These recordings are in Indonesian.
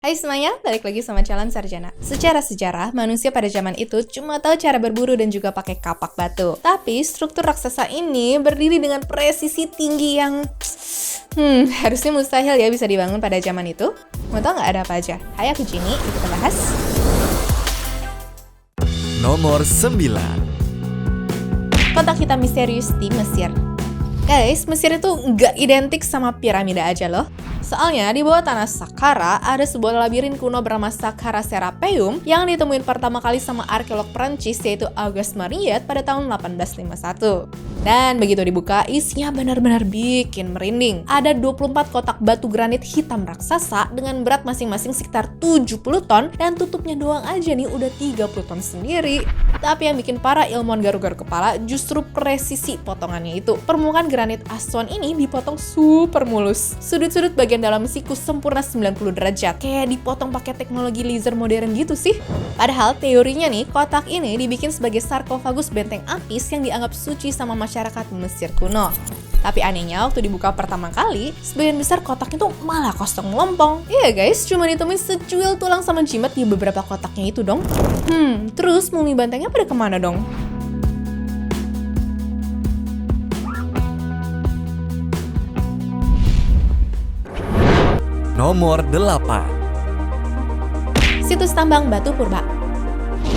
Hai semuanya, balik lagi sama Calon Sarjana. Secara sejarah, manusia pada zaman itu cuma tahu cara berburu dan juga pakai kapak batu. Tapi struktur raksasa ini berdiri dengan presisi tinggi yang harusnya mustahil ya bisa dibangun pada zaman itu. Mau tau nggak ada apa aja? Hai, aku Jinny, kita bahas. Nomor 9. Kotak hitam misterius di Mesir. Guys, Mesir itu nggak identik sama piramida aja loh. Soalnya di bawah tanah Saqqara ada sebuah labirin kuno bernama Saqqara Serapeum yang ditemuin pertama kali sama arkeolog Prancis yaitu Auguste Mariette pada tahun 1851. Dan begitu dibuka, isinya benar-benar bikin merinding. Ada 24 kotak batu granit hitam raksasa dengan berat masing-masing sekitar 70 ton dan tutupnya doang aja nih udah 30 ton sendiri. Tapi yang bikin para ilmuwan garu-garu kepala justru presisi potongannya itu. Permukaan granit Aswan ini dipotong super mulus. Sudut-sudut bagian dalam siku sempurna 90 derajat. Kayak dipotong pakai teknologi laser modern gitu sih. Padahal teorinya nih, kotak ini dibikin sebagai sarkofagus benteng Apis yang dianggap suci sama masyarakat Mesir kuno. Tapi anehnya waktu dibuka pertama kali, sebagian besar kotak itu malah kosong melompong. Iya guys, cuma ditemuin secuil tulang sama jimat di beberapa kotaknya itu dong. Terus mumi bantengnya pada kemana dong? Nomor 8. Situs tambang batu purba.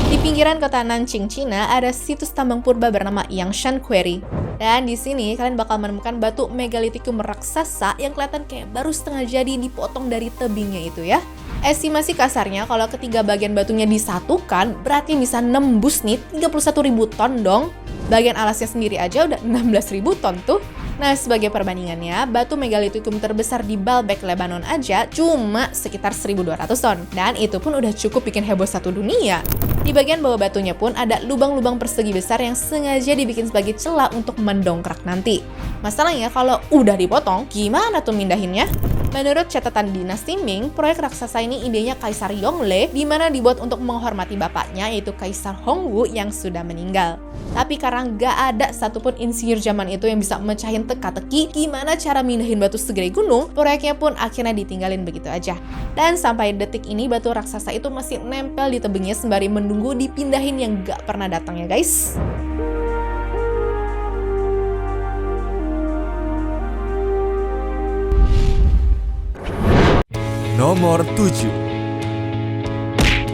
Di pinggiran kota Nanjing, Cina, ada situs tambang purba bernama Yangshan Quarry. Dan di sini kalian bakal menemukan batu megalitikum raksasa yang kelihatan kayak baru setengah jadi dipotong dari tebingnya itu ya. Estimasi kasarnya kalau ketiga bagian batunya disatukan berarti bisa nembus nih 31.000 ton dong. Bagian alasnya sendiri aja udah 16.000 ton tuh. Nah, sebagai perbandingannya, batu megalitikum terbesar di Baalbek, Lebanon aja cuma sekitar 1.200 ton. Dan itu pun udah cukup bikin heboh satu dunia. Di bagian bawah batunya pun ada lubang-lubang persegi besar yang sengaja dibikin sebagai celah untuk mendongkrak nanti. Masalahnya kalau udah dipotong, gimana tuh mindahinnya? Menurut catatan dinasti Ming, proyek raksasa ini idenya Kaisar Yongle, di mana dibuat untuk menghormati bapaknya yaitu Kaisar Hongwu yang sudah meninggal. Tapi karena nggak ada satupun insinyur zaman itu yang bisa mecahin teka-teki gimana cara mindahin batu segede gunung, proyeknya pun akhirnya ditinggalin begitu aja. Dan sampai detik ini batu raksasa itu masih nempel di tebingnya sembari menunggu dipindahin yang nggak pernah datang ya guys. Nomor 7.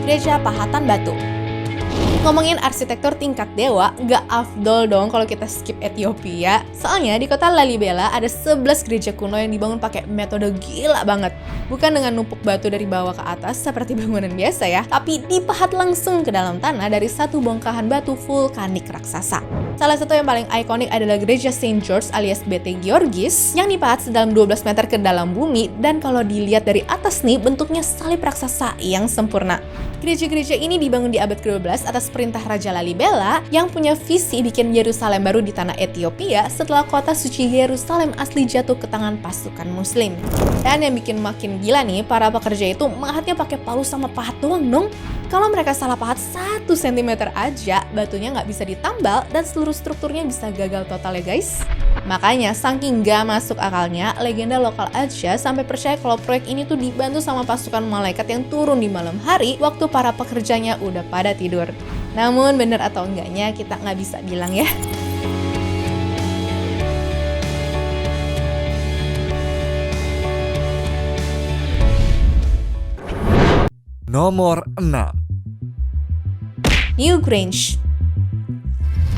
Gereja Pahatan Batu. Ngomongin arsitektur tingkat dewa, nggak afdol dong kalau kita skip Ethiopia. Soalnya di kota Lalibela ada 11 gereja kuno yang dibangun pakai metode gila banget. Bukan dengan numpuk batu dari bawah ke atas seperti bangunan biasa ya, tapi dipahat langsung ke dalam tanah dari satu bongkahan batu vulkanik raksasa. Salah satu yang paling ikonik adalah gereja Saint George alias BT Georgis yang dipahat sedalam 12 meter ke dalam bumi dan kalau dilihat dari atas nih bentuknya salib raksasa yang sempurna. Gereja-gereja ini dibangun di abad ke-12 atas perintah Raja Lalibela yang punya visi bikin Yerusalem baru di tanah Ethiopia setelah kota suci Yerusalem asli jatuh ke tangan pasukan muslim. Dan yang bikin makin gila nih, para pekerja itu mahatnya pakai palu sama pahat doang dong. Kalau mereka salah pahat 1 cm aja, batunya nggak bisa ditambal dan seluruh strukturnya bisa gagal total ya guys. Makanya saking nggak masuk akalnya, legenda lokal aja sampai percaya kalau proyek ini tuh dibantu sama pasukan malaikat yang turun di malam hari waktu para pekerjanya udah pada tidur. Namun bener atau enggaknya kita nggak bisa bilang ya. Nomor 6. Newgrange.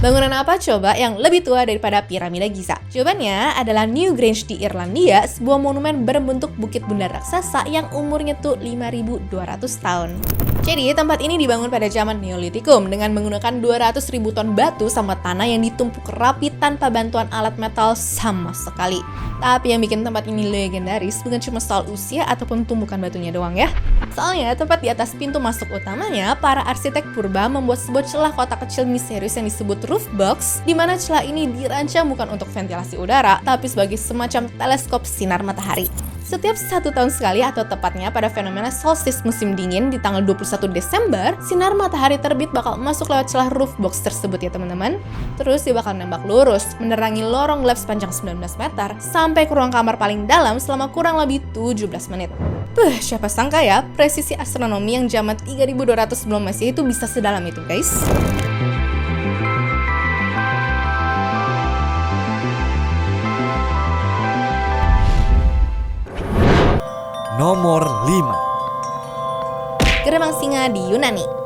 Bangunan apa coba yang lebih tua daripada piramida Giza? Jawabannya adalah Newgrange di Irlandia, sebuah monumen berbentuk bukit bundar raksasa yang umurnya tuh 5.200 tahun. Jadi tempat ini dibangun pada zaman Neolitikum dengan menggunakan 200.000 ton batu sama tanah yang ditumpuk rapi tanpa bantuan alat metal sama sekali. Tapi yang bikin tempat ini legendaris bukan cuma soal usia ataupun tumpukan batunya doang ya. Soalnya tepat di atas pintu masuk utamanya, para arsitek purba membuat sebuah celah kotak kecil misterius yang disebut roof box, di mana celah ini dirancang bukan untuk ventilasi udara, tapi sebagai semacam teleskop sinar matahari. Setiap 1 tahun sekali atau tepatnya pada fenomena solstice musim dingin di tanggal 21 Desember, sinar matahari terbit bakal masuk lewat celah roof box tersebut ya teman-teman. Terus dia bakal nembak lurus, menerangi lorong lab sepanjang 19 meter, sampai ke ruang kamar paling dalam selama kurang lebih 17 menit. Siapa sangka ya, presisi astronomi yang zaman 3200 sebelum Masehi itu bisa sedalam itu, guys. Nomor 5. Gerbang singa di Yunani.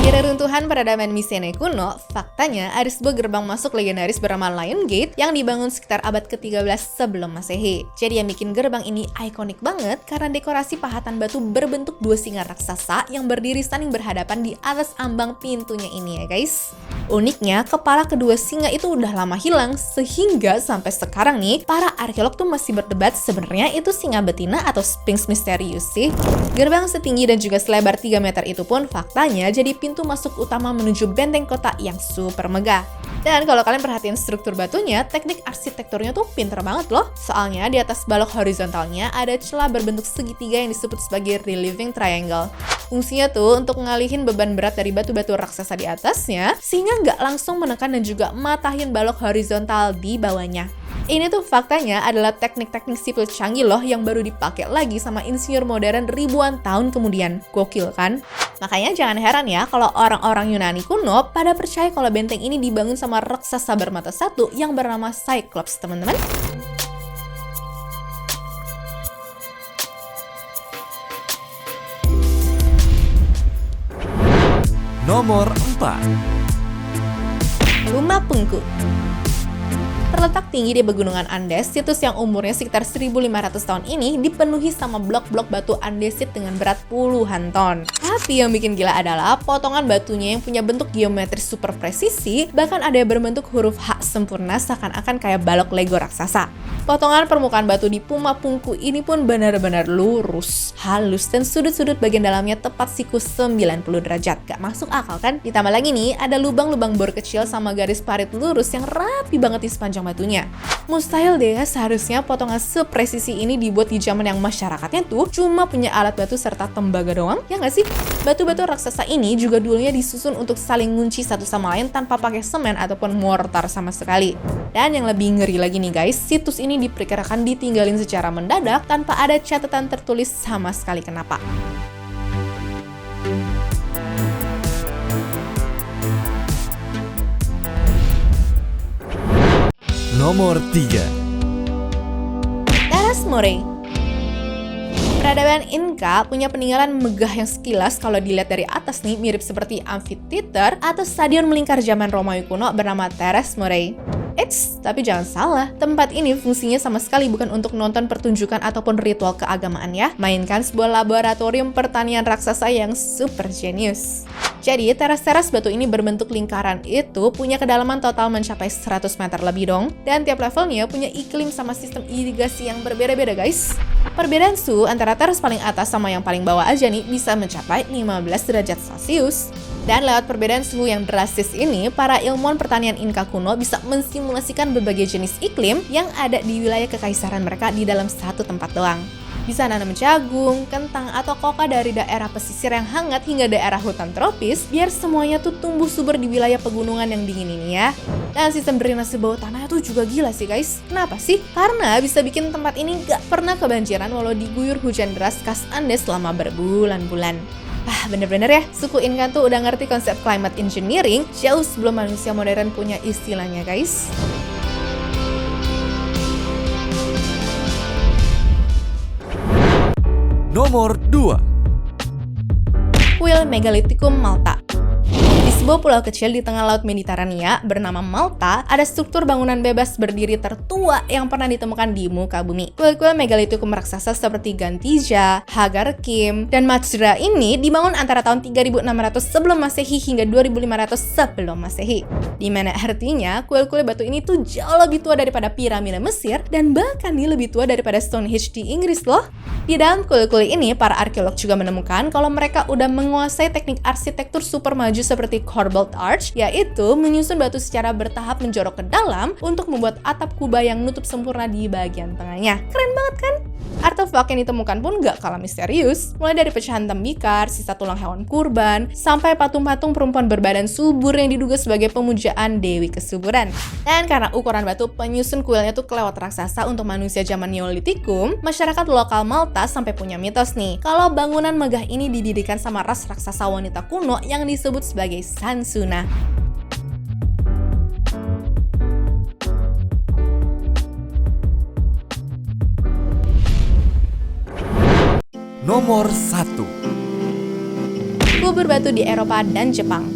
Di reruntuhan peradaban Mycenae kuno, faktanya ada sebuah gerbang masuk legendaris bernama Lion Gate yang dibangun sekitar abad ke-13 sebelum Masehi. Jadi yang bikin gerbang ini ikonik banget karena dekorasi pahatan batu berbentuk dua singa raksasa yang berdiri saling berhadapan di atas ambang pintunya ini ya guys. Uniknya, kepala kedua singa itu udah lama hilang sehingga sampai sekarang nih, para arkeolog tuh masih berdebat sebenarnya itu singa betina atau Sphinx misterius sih. Gerbang setinggi dan juga selebar 3 meter itu pun faktanya jadi pintu masuk utama menuju benteng kota yang super megah. Dan kalau kalian perhatiin struktur batunya, teknik arsitekturnya tuh pinter banget loh. Soalnya di atas balok horizontalnya ada celah berbentuk segitiga yang disebut sebagai relieving triangle. Fungsinya tuh untuk ngalihin beban berat dari batu-batu raksasa di atasnya, sehingga nggak langsung menekan dan juga matahin balok horizontal di bawahnya. Ini tuh faktanya adalah teknik-teknik sipil canggih loh yang baru dipakai lagi sama insinyur modern ribuan tahun kemudian. Gokil kan? Makanya jangan heran ya kalau orang-orang Yunani kuno pada percaya kalau benteng ini dibangun sama raksasa bermata satu yang bernama Cyclops, teman-teman. Nomor 4. Rumah Pungku. Terletak tinggi di pegunungan Andes, situs yang umurnya sekitar 1500 tahun ini dipenuhi sama blok-blok batu andesit dengan berat puluhan ton. Tapi yang bikin gila adalah potongan batunya yang punya bentuk geometris super presisi, bahkan ada yang berbentuk huruf H sempurna seakan-akan kayak balok Lego raksasa. Potongan permukaan batu di Rumah Pungku ini pun benar-benar lurus, halus, dan sudut-sudut bagian dalamnya tepat siku 90 derajat. Gak masuk akal kan? Ditambah lagi nih, ada lubang-lubang bor kecil sama garis parit lurus yang rapi banget di sepanjang batunya. Mustahil deh seharusnya potongan sepresisi ini dibuat di zaman yang masyarakatnya tuh cuma punya alat batu serta tembaga doang, ya nggak sih? Batu-batu raksasa ini juga dulunya disusun untuk saling ngunci satu sama lain tanpa pakai semen ataupun mortar sama sekali. Dan yang lebih ngeri lagi nih guys, situs ini diperkirakan ditinggalin secara mendadak tanpa ada catatan tertulis sama sekali kenapa. Nomor 3. Teras Moray. Peradaban Inca punya peninggalan megah yang sekilas kalau dilihat dari atas nih mirip seperti amphitheater atau stadion melingkar zaman Romawi kuno bernama Teras Moray. Tapi jangan salah, tempat ini fungsinya sama sekali bukan untuk nonton pertunjukan ataupun ritual keagamaan ya, mainkan sebuah laboratorium pertanian raksasa yang super jenius. Jadi, teras-teras batu ini berbentuk lingkaran itu punya kedalaman total mencapai 100 meter lebih dong, dan tiap levelnya punya iklim sama sistem irigasi yang berbeda-beda guys. Perbedaan suhu antara teras paling atas sama yang paling bawah aja nih bisa mencapai 15 derajat Celcius. Dan lewat perbedaan suhu yang drastis ini, para ilmuwan pertanian Inca kuno bisa mensimulasikan berbagai jenis iklim yang ada di wilayah kekaisaran mereka di dalam satu tempat doang. Bisa nanam jagung, kentang, atau koka dari daerah pesisir yang hangat hingga daerah hutan tropis, biar semuanya tuh tumbuh subur di wilayah pegunungan yang dingin ini ya. Dan sistem drainase bawah tanahnya tuh juga gila sih guys. Kenapa sih? Karena bisa bikin tempat ini gak pernah kebanjiran walau diguyur hujan deras khas Andes selama berbulan-bulan. Bener-bener ya, suku Inca tuh udah ngerti konsep climate engineering jauh sebelum manusia modern punya istilahnya guys. Nomor 2. Kuil Megalithicum Malta. Di sebuah pulau kecil di tengah laut Mediterania bernama Malta, ada struktur bangunan bebas berdiri tertua yang pernah ditemukan di muka bumi. Kuil-kuil Megalithicum raksasa seperti Gantija, Hagar Kim, dan Majra ini dibangun antara tahun 3600 sebelum Masehi hingga 2500 sebelum Masehi. Dimana artinya kuil-kuil batu ini tuh jauh lebih tua daripada piramida Mesir dan bahkan nih lebih tua daripada Stonehenge di Inggris loh. Di dalam kuil-kuil ini, para arkeolog juga menemukan kalau mereka udah menguasai teknik arsitektur super maju seperti corbelled arch, yaitu menyusun batu secara bertahap menjorok ke dalam untuk membuat atap kubah yang nutup sempurna di bagian tengahnya. Keren banget kan? Artefak yang ditemukan pun gak kalah misterius, mulai dari pecahan tembikar, sisa tulang hewan kurban, sampai patung-patung perempuan berbadan subur yang diduga sebagai pemujaan Dewi Kesuburan. Dan karena ukuran batu penyusun kuilnya tuh kelewat raksasa untuk manusia zaman Neolitikum, masyarakat lokal Malta sampai punya mitos nih, kalau bangunan megah ini didirikan sama ras raksasa wanita kuno yang disebut sebagai Sansuna. Nomor 1. Kubur batu di Eropa dan Jepang.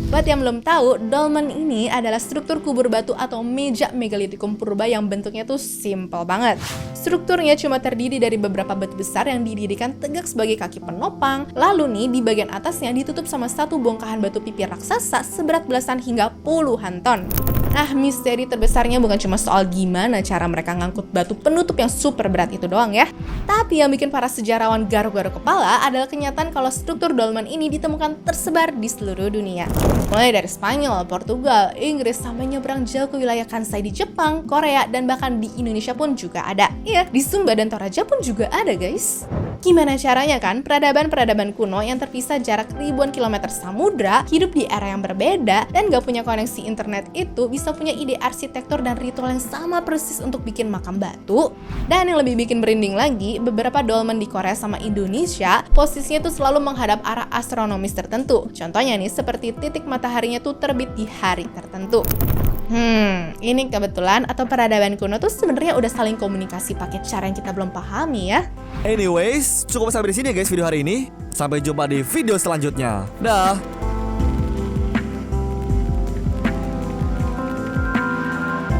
Buat yang belum tahu, dolmen ini adalah struktur kubur batu atau meja megalitikum purba yang bentuknya tuh simple banget. Strukturnya cuma terdiri dari beberapa batu besar yang didirikan tegak sebagai kaki penopang, lalu nih di bagian atasnya ditutup sama satu bongkahan batu pipi raksasa seberat belasan hingga puluhan ton. Nah, misteri terbesarnya bukan cuma soal gimana cara mereka ngangkut batu penutup yang super berat itu doang ya. Tapi yang bikin para sejarawan garuk-garuk kepala adalah kenyataan kalau struktur dolmen ini ditemukan tersebar di seluruh dunia. Mulai dari Spanyol, Portugal, Inggris, sampai nyebrang jauh ke wilayah Kansai di Jepang, Korea, dan bahkan di Indonesia pun juga ada. Iya, di Sumba dan Toraja pun juga ada guys. Gimana caranya kan peradaban-peradaban kuno yang terpisah jarak ribuan kilometer samudra, hidup di era yang berbeda, dan gak punya koneksi internet itu bisa punya ide arsitektur dan ritual yang sama persis untuk bikin makam batu? Dan yang lebih bikin merinding lagi, beberapa dolmen di Korea sama Indonesia posisinya tuh selalu menghadap arah astronomis tertentu. Contohnya nih seperti titik mataharinya tuh terbit di hari tertentu. Ini kebetulan atau peradaban kuno tuh sebenarnya udah saling komunikasi pakai cara yang kita belum pahami ya. Anyways, cukup sampai di sini ya guys video hari ini. Sampai jumpa di video selanjutnya. Dah.